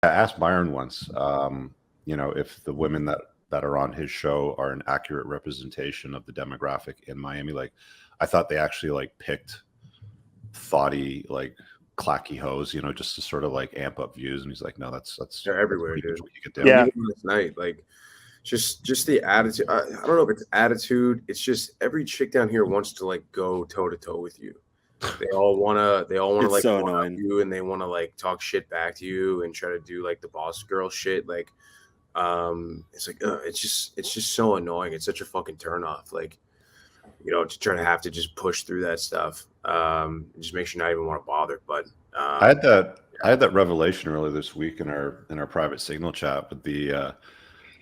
I asked Byron once, if the women that are on his show are an accurate representation of the demographic in Miami. Like, I thought they actually like picked thoughty, like clacky hoes, just to sort of like amp up views. And he's like, no, that's They're everywhere, pretty much dude. what you get I mean, down. Yeah. even last night, like just the attitude. I don't know if it's attitude. It's just every chick down here wants to like go toe to toe with you. They all wanna It's like so one up annoying. you, and they wanna like talk shit back to you and try to do like the boss girl shit. Like, it's like it's just so annoying. It's such a fucking turnoff. Like, to try to have to just push through that stuff. It just makes you not even want to bother. But I had that I had that revelation earlier this week in our private signal chat with the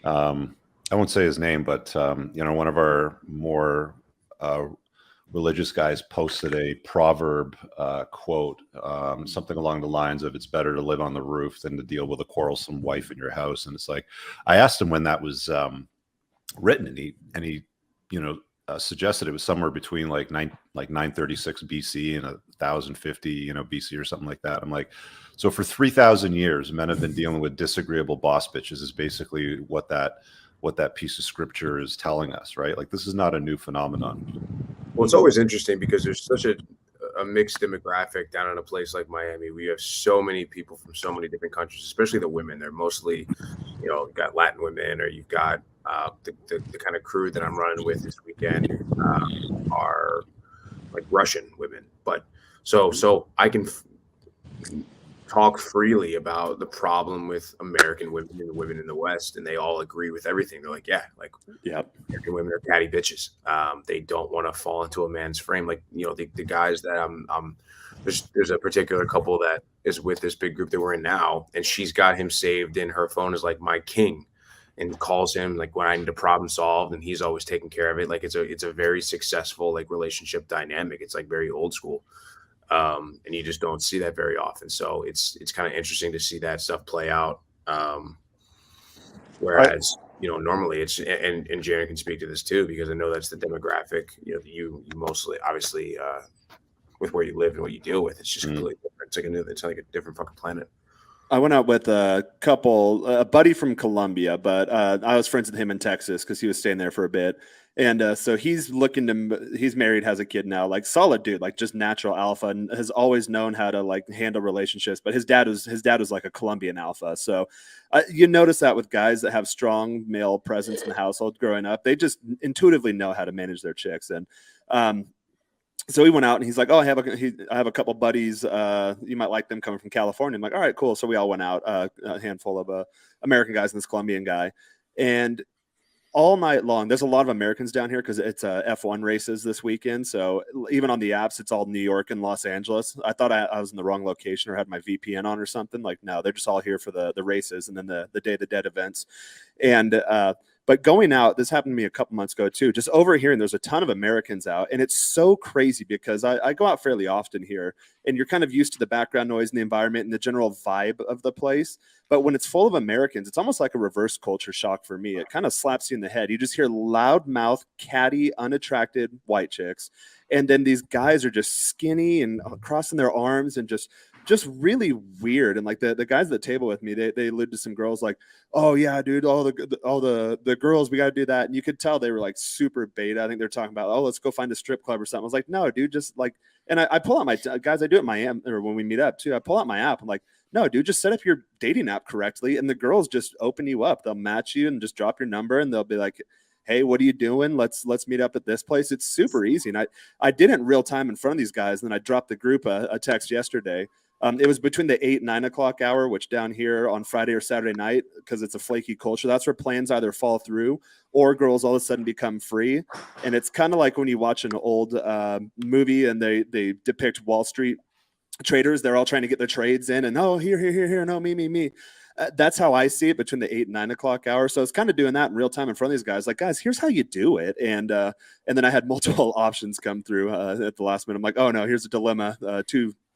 I won't say his name, but one of our more religious guys posted a proverb quote, something along the lines of "It's better to live on the roof than to deal with a quarrelsome wife in your house." And it's like, I asked him when that was written, and he suggested it was somewhere between like 936 BC and 1050 BC or something like that. I'm like, so for 3,000 years, men have been dealing with disagreeable boss bitches. Is basically what that piece of scripture is telling us, right? Like, this is not a new phenomenon. Well, it's always interesting because there's such a mixed demographic down in a place like Miami. We have so many people from so many different countries, especially the women. They're mostly, you've got Latin women, or you've got the kind of crew that I'm running with this weekend are like Russian women. But so I can talk freely about the problem with American women and the women in the West, and they all agree with everything. They're like, yeah, like, Yep. American women are catty bitches. They don't want to fall into a man's frame. Like, the guys that there's a particular couple that is with this big group that we're in now, and she's got him saved in her phone as like my king, and calls him like when I need a problem solved, and he's always taking care of it. Like, it's a very successful like relationship dynamic. It's like very old school. And you just don't see that very often. So it's kind of interesting to see that stuff play out. Whereas, normally it's, and Jaron can speak to this too, because I know that's the demographic, you mostly, obviously, with where you live and what you deal with, it's just completely different. It's like a different fucking planet. I went out with a buddy from Colombia, but I was friends with him in Texas because he was staying there for a bit. And so he's married, has a kid now, like solid dude, like just natural alpha, and has always known how to like handle relationships. But his dad was like a Colombian alpha. So you notice that with guys that have strong male presence in the household growing up, they just intuitively know how to manage their chicks. And so he went out and he's like, oh, I have a couple buddies. You might like them, coming from California. I'm like, all right, cool. So we all went out, a handful of American guys and this Colombian guy. And all night long, there's a lot of Americans down here because it's F1 races this weekend. So even on the apps, it's all New York and Los Angeles. I thought I was in the wrong location or had my VPN on or something. Like, no, they're just all here for the races and then the Day of the Dead events. And but going out, this happened to me a couple months ago too, just overhearing there's a ton of Americans out. And it's so crazy because I go out fairly often here, and you're kind of used to the background noise and the environment and the general vibe of the place. But when it's full of Americans, it's almost like a reverse culture shock for me. It kind of slaps you in the head. You just hear loud mouth, catty, unattracted white chicks. And then these guys are just skinny and crossing their arms and just really weird. And like the guys at the table with me, they allude to some girls like, oh yeah, dude, all the girls, we got to do that. And you could tell they were like super beta. I think they're talking about, oh, let's go find a strip club or something. I was like, no, dude, just like, and I pull out my guys, I do it in my app, or when we meet up too, I pull out my app. I'm like, no, dude, just set up your dating app correctly. And the girls just open you up. They'll match you and just drop your number, and they'll be like, hey, what are you doing? Let's meet up at this place. It's super easy. And I did it in real time in front of these guys. And then I dropped the group a text yesterday. It was between the 8 and 9 o'clock hour, which down here on Friday or Saturday night, because it's a flaky culture, that's where plans either fall through or girls all of a sudden become free. And it's kind of like when you watch an old movie and they depict Wall Street traders. They're all trying to get their trades in, and oh, here, no, me. That's how I see it between the 8 and 9 o'clock hour. So it's kind of doing that in real time in front of these guys. Like, guys, here's how you do it. And then I had multiple options come through at the last minute. I'm like, oh no, here's a dilemma.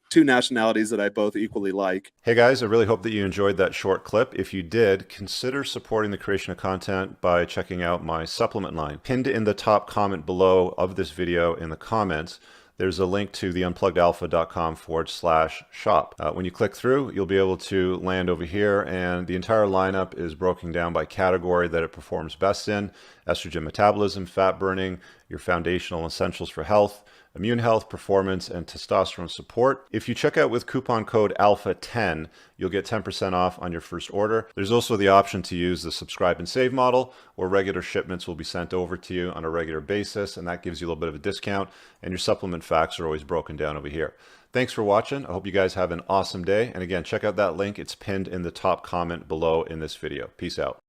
Two nationalities that I both equally like. Hey guys, I really hope that you enjoyed that short clip. If you did, consider supporting the creation of content by checking out my supplement line. Pinned in the top comment below of this video in the comments, there's a link to the unpluggedalpha.com/shop. When you click through, you'll be able to land over here, and the entire lineup is broken down by category that it performs best in: estrogen metabolism, fat burning, your foundational essentials for health, immune health, performance, and testosterone support. If you check out with coupon code ALPHA10, you'll get 10% off on your first order. There's also the option to use the subscribe and save model, where regular shipments will be sent over to you on a regular basis, and that gives you a little bit of a discount, and your supplement facts are always broken down over here. Thanks for watching. I hope you guys have an awesome day. And again, check out that link. It's pinned in the top comment below in this video. Peace out.